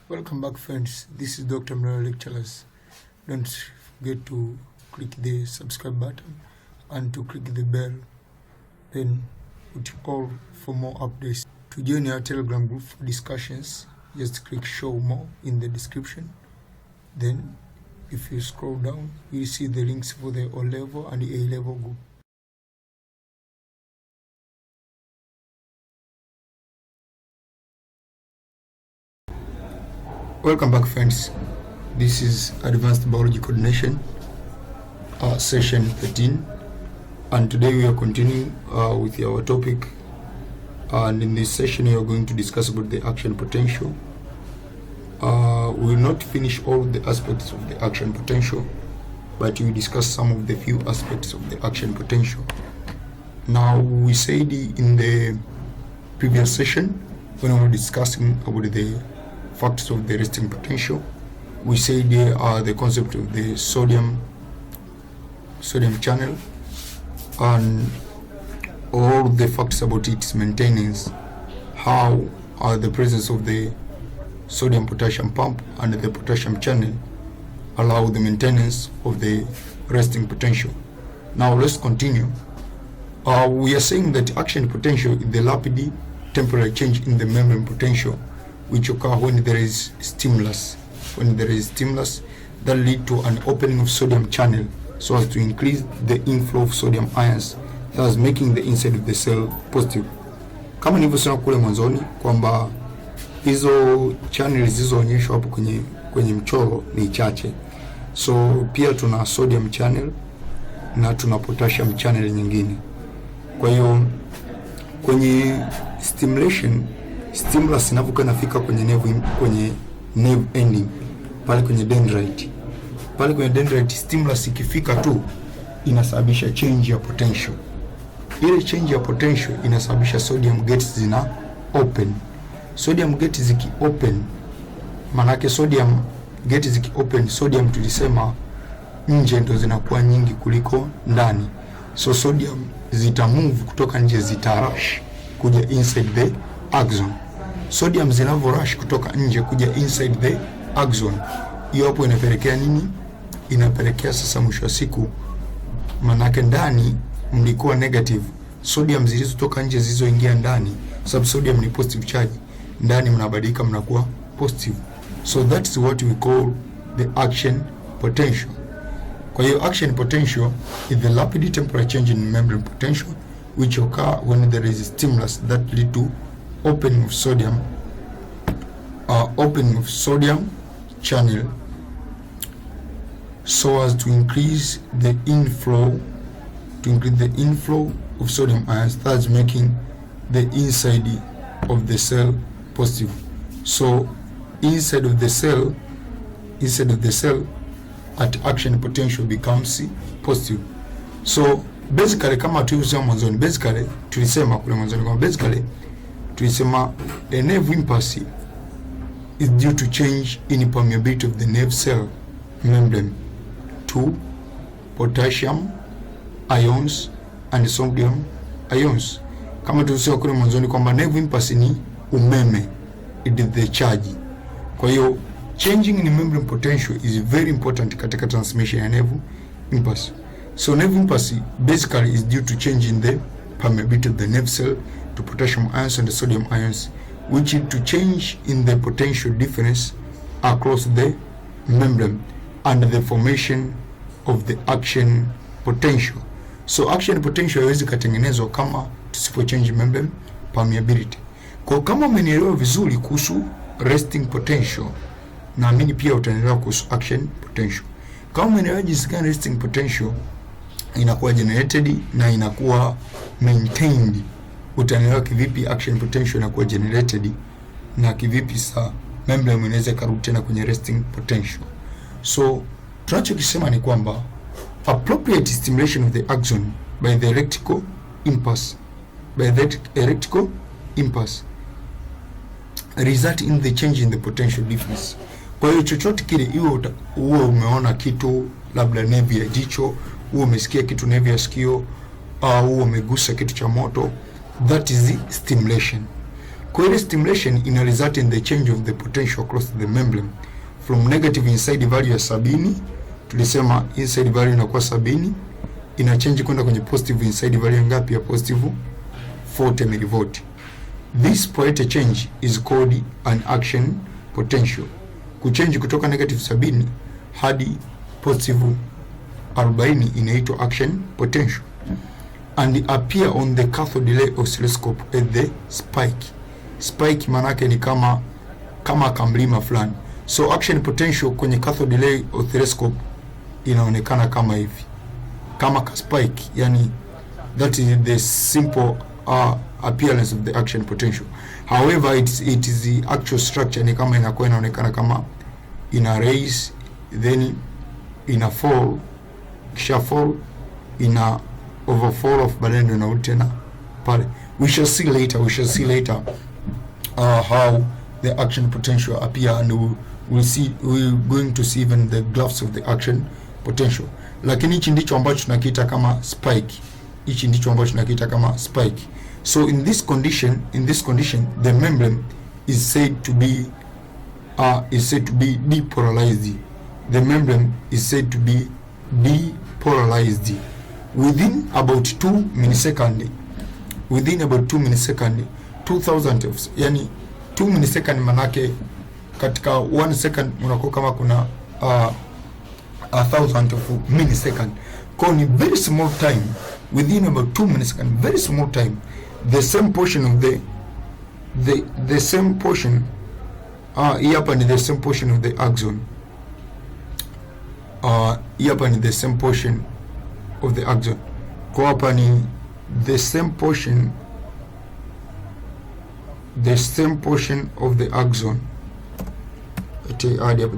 Welcome back, friends. This is Dr. Mlalo Lecturers. Don't forget to click the subscribe button and to click the bell, then put all for more updates. To join our Telegram group for discussions, just click show more in the description. Then if you scroll down, you see the links for the O level and the A level group. Welcome back, friends. This is Advanced Biology Coordination, session 13, and today we are continuing with our topic, and in this session we are going to discuss about the action potential. We will not finish all the aspects of the action potential, but we will discuss some of the few aspects of the action potential. Now, we said in the previous session, when we were discussing about the factors of the resting potential, we said the concept of the sodium channel and all the facts about its maintenance, how the presence of the sodium potassium pump and the potassium channel allow the maintenance of the resting potential. Now let's continue. We are saying that action potential is the rapid temporary change in the membrane potential which occur when there is stimulus. When there is stimulus that lead to an opening of sodium channel so as to increase the inflow of sodium ions, thus making the inside of the cell positive. Kama nilivyosema kule mwanzoni kwamba hizo channels zilizoonyeshwa hapo kwenye mchoro ni chache. So pia tuna sodium channel na tuna potassium channel nyingine. Kwa hiyo kwenye stimulus inapokuwa inafika kwenye nerve ending pale kwenye dendrite, stimulus ikifika tu inasababisha change ya potential. Ile change ya potential inasababisha sodium gates zina open. Sodium gates ziki open, manake sodium gates ziki open, sodium tulisema nje ndo zinakuwa nyingi kuliko ndani. So sodium zita move kutoka nje, zita rush kuja inside the axon. Sodium zinavyo rush kutoka nje kuja inside the axon, hiyo hapo inapelekea nini? Inapelekea sasa mwisho wa siku, manake ndani mlikuwa negative, sodium zilizotoka nje zilizoingia ndani, sababu sodium ni positive charge, ndani mnabadilika mnakuwa positive. So that's what we call the action potential. Kwa hiyo action potential is the rapid temporary change in membrane potential which occur when there is a stimulus that lead to opening of sodium channel so as to increase the inflow of sodium ions, thus making the inside of the cell positive. So inside of the cell at action potential becomes positive. So basically kama tulisema mwanzoni, tulisema a nerve impulse is due to change in permeability of the nerve cell membrane to potassium ions and sodium ions. Kama tulisema kule mwanzoni kwamba nerve impulse ni umeme, it is the charge. Kwa hiyo changing in membrane potential is very important katika transmission ya nerve impulse. So nerve impulse basically is due to change in the permeability of the nerve cell to potassium ions and the sodium ions, which is to change in the potential difference across the membrane and the formation of the action potential. So action potential haiwezi katengenezwa kama tusipo change membrane permeability. Kwa kama umenielewa vizuri kuhusu resting potential, naamini pia utaelewa kuhusu action potential. Kama umenielewa jinsi gani resting potential inakuwa generated na inakuwa maintained, utaelewa kivipi action potential inakuwa generated na kivipi sa membrane inaweza kurudi tena kwenye resting potential. So tunachokisema ni kwamba appropriate stimulation of the axon by the electrical impulse result in the change in the potential difference. Kwa hiyo chochote kile, uwe umeona kitu labda nerve ya jicho, huo umesikia kitu nerve ya sikio, au umegusa kitu cha moto. That is the stimulation. Kwa hiyo stimulation ina result in the change of the potential across the membrane from negative inside value ya 70, tulisema inside value inakuwa 70, ina change kwenda kwenye positive inside value ngapi? Ya positive 40 millivolt. This point change is called an action potential. Kuchange kutoka negative 70 hadi positive 40 inaitwa action potential, and appear on the cathode ray oscilloscope at the spike. Spike manake ni kama kamlima fulani. So action potential kwenye cathode ray oscilloscope inaonekana kama hivi, kama ka spike, yani that is the simple appearance of the action potential. However, it is the actual structure ni kama inakuwa inaonekana kama ina raise, then ina fall, kisha fall, ina overfall of balendo na tena pale. We shall see later how the action potential appear, and we're going to see even the graphs of the action potential. Lakini hichi ndicho ambacho tunakiita kama spike. So in this condition, the membrane is said to be depolarized. The membrane is said to be depolarized within about 2 milliseconds. 2000, yani 2 milliseconds manake katika 1 second unakuwa kama kuna 1000 of millisecond. Kwa ni very small time, within about 2 milliseconds, very small time, the same portion of the same portion hapa ni the same portion of the axon, hapa ni the same portion of the axon. Kwa hapa ni the same portion of the axon,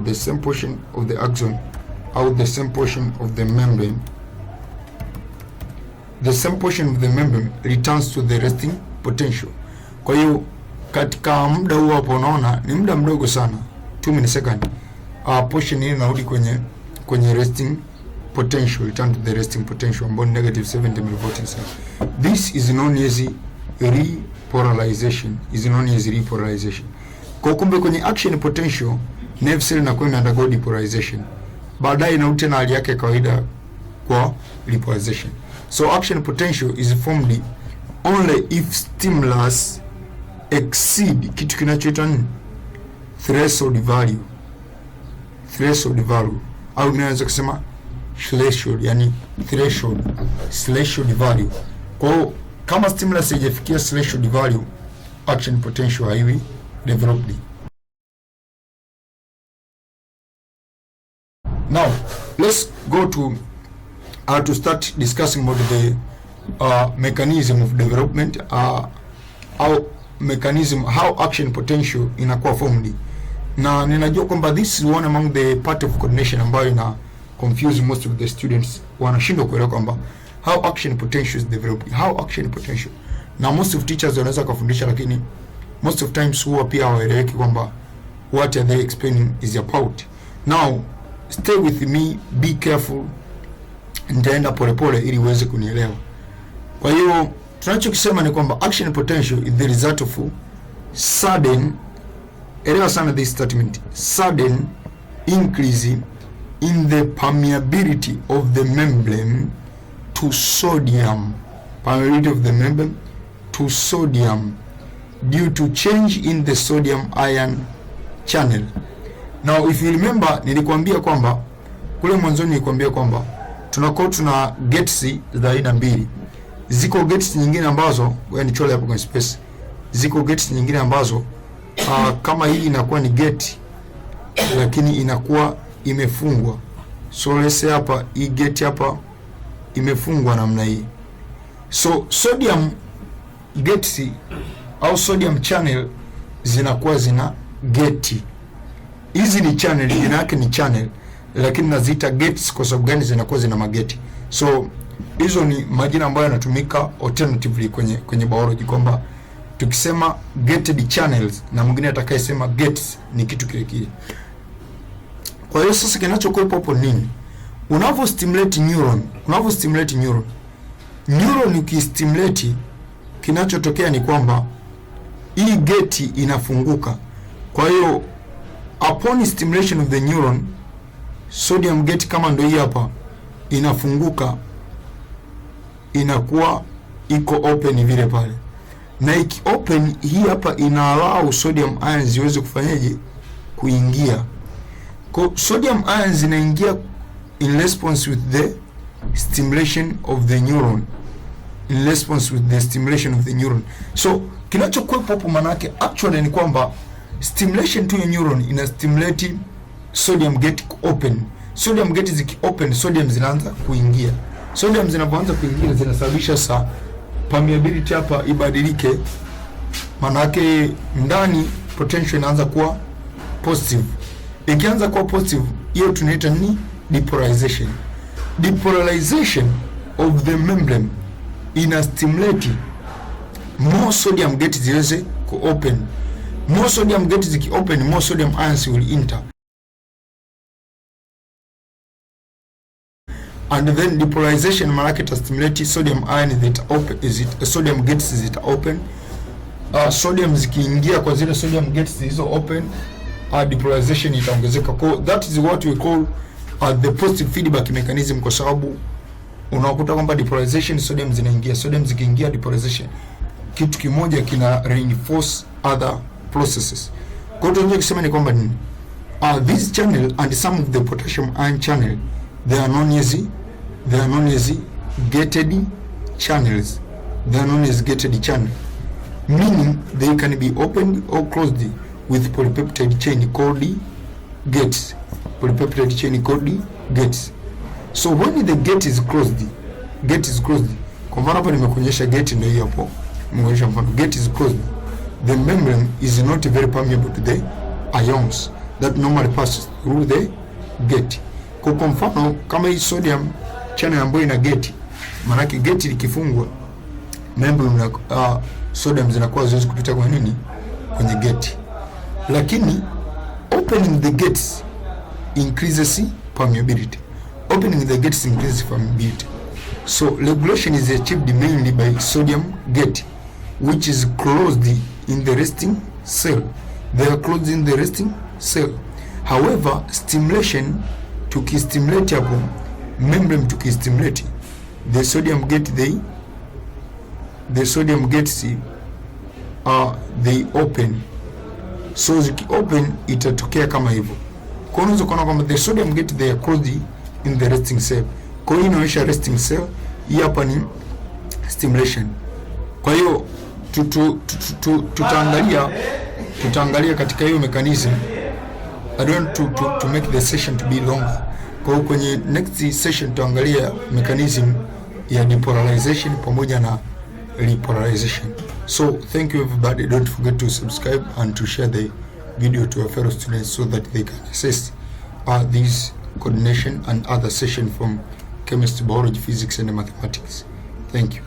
the same portion of the axon au the same portion of the membrane. The same portion of the membrane returns to the resting potential. Kwa hiyo katika muda huo hapo unaona ni muda mdogo sana, 2 milliseconds, portion hii inarudi kwenye resting potential, return to the resting potential ambayo ni negative 70 millivolts. This is known as repolarization. Kwa kumbe kwenye action potential nerve cell inakuwa ina undergo depolarization, baadaye inarudi tena hali yake kawaida kwa repolarization. So action potential is formed only if stimulus exceed kitu kinachoitwa threshold value, au unaweza kusema threshold, yani threshold value. Kwa kama stimulus haijafikia threshold value, action potential haiwi developed. Now let's go to start discussing about the mechanism of development, how action potential inakuwa formed. Na ninajua kwamba this is one among the part of coordination ambayo ina confuse most of the students, wanashindwa kuelewa kwamba how action potential is developed, na most of teachers wanaweza kufundisha, lakini most of times huwa pia hawaeleweki kwamba what are they explaining is about. Now stay with me, be careful, nitaenda polepole ili uweze kunielewa. Kwa hiyo tunachokisema ni kwamba action potential is the result of sudden, elewa sana this statement, sudden increase in the permeability of the membrane to sodium, due to change in the sodium ion channel. Now if you remember, nilikwambia kwamba kule mwanzoni nilikwambia kwamba tuna gates za aina mbili. Ziko gates nyingine ambazo nichole hapo kwenye space. Ziko gates nyingine ambazo kama hii inakuwa ni gate lakini inakuwa imefungwa. So let's say hapa hii gate hapa imefungwa namna hii. So sodium gates au sodium channel zinakuwa zina gate. Hizi ni channel, jina yake ni channel, lakini naziita gates kwa sababu gani? Zinakuwa zina mageti. So hizo ni majina ambayo yanatumika alternatively kwenye biology, kwamba tukisema gated channels na mwingine atakayesema gates ni kitu kile kile. Kwa hiyo sasa kinachokuwepo hapo nini? Unavostimulate neuron ukistimulate, kinachotokea ni kwamba hii geti inafunguka. Kwa hiyo upon stimulation of the neuron, sodium gate kama ndio hii hapa inafunguka, inakuwa iko open vile pale, na iki open hii hapa ina allow sodium ions ziweze kufanyaje, kuingia. Kwa sodium ions zinaingia in response with the stimulation of the neuron, So kinachokuwepo hapo manake actually ni kwamba stimulation to your neuron ina stimulate sodium gate open. Sodium gate ziki open, sodium zinaanza kuingia. Sodium zinapoanza kuingia zinasababisha sa permeability hapa ibadilike, manake ndani potential inaanza kuwa positive. Ikianza kuwa positive, hiyo tunaita ni depolarization. Depolarization of the membrane ina stimulate more sodium gate ziweze ku open. More sodium gate ziki open, more sodium ions will enter, and then depolarization market stimulate sodium ion that open, is it sodium gates is it open. Sodium zikiingia kwa zile sodium gates zilizo open, depolarization itaongezeka. That is what we call the positive feedback mechanism, kwa sababu unakuta kwamba depolarization, sodium zinaingia, sodium zikiingia depolarization, kitu kimoja kina reinforce other processes. Kwa hiyo tunaweza kusema ni kwamba nini, this channel and some of the potassium ion channel, they are known as gated channels. Meaning they can be opened or closed with polypeptide chain called gates. So when the gate is closed, kwa mfano hapa nimekuonyesha gate ndio hiyo hapo, nimeonyesha mfano gate is closed, the membrane is not very permeable to the ions that normally pass through the gate. Kwa mfano kama hii sodium channel ambayo ina gate, maana yake gate likifungwa, membrane sodium zinakuwa haziwezi kupita kwa nini, kwenye gate. Lakini opening the gates increases permeability. So regulation is achieved mainly by sodium gate, which is closed in the resting cell. They are closed in the resting cell. However, stimulation tukistimulate hapo membrane, tukistimulate the sodium gate, they open. So ziki open itatokea kama hivyo. Kwa unaweza kuona kwamba the sodium gate they are closed in the resting cell. Kwa hiyo inaonyesha resting cell, hii hapa ni stimulation. Kwa hiyo tutaangalia katika hiyo mechanism. I don't want to make the session to be longer. Kwa hiyo kwenye next session tutaangalia mechanism ya depolarization pamoja na repolarization. So thank you everybody. Don't forget to subscribe and to share the video to your fellow students so that they can access these coordination and other session from chemistry, biology, physics and mathematics. Thank you.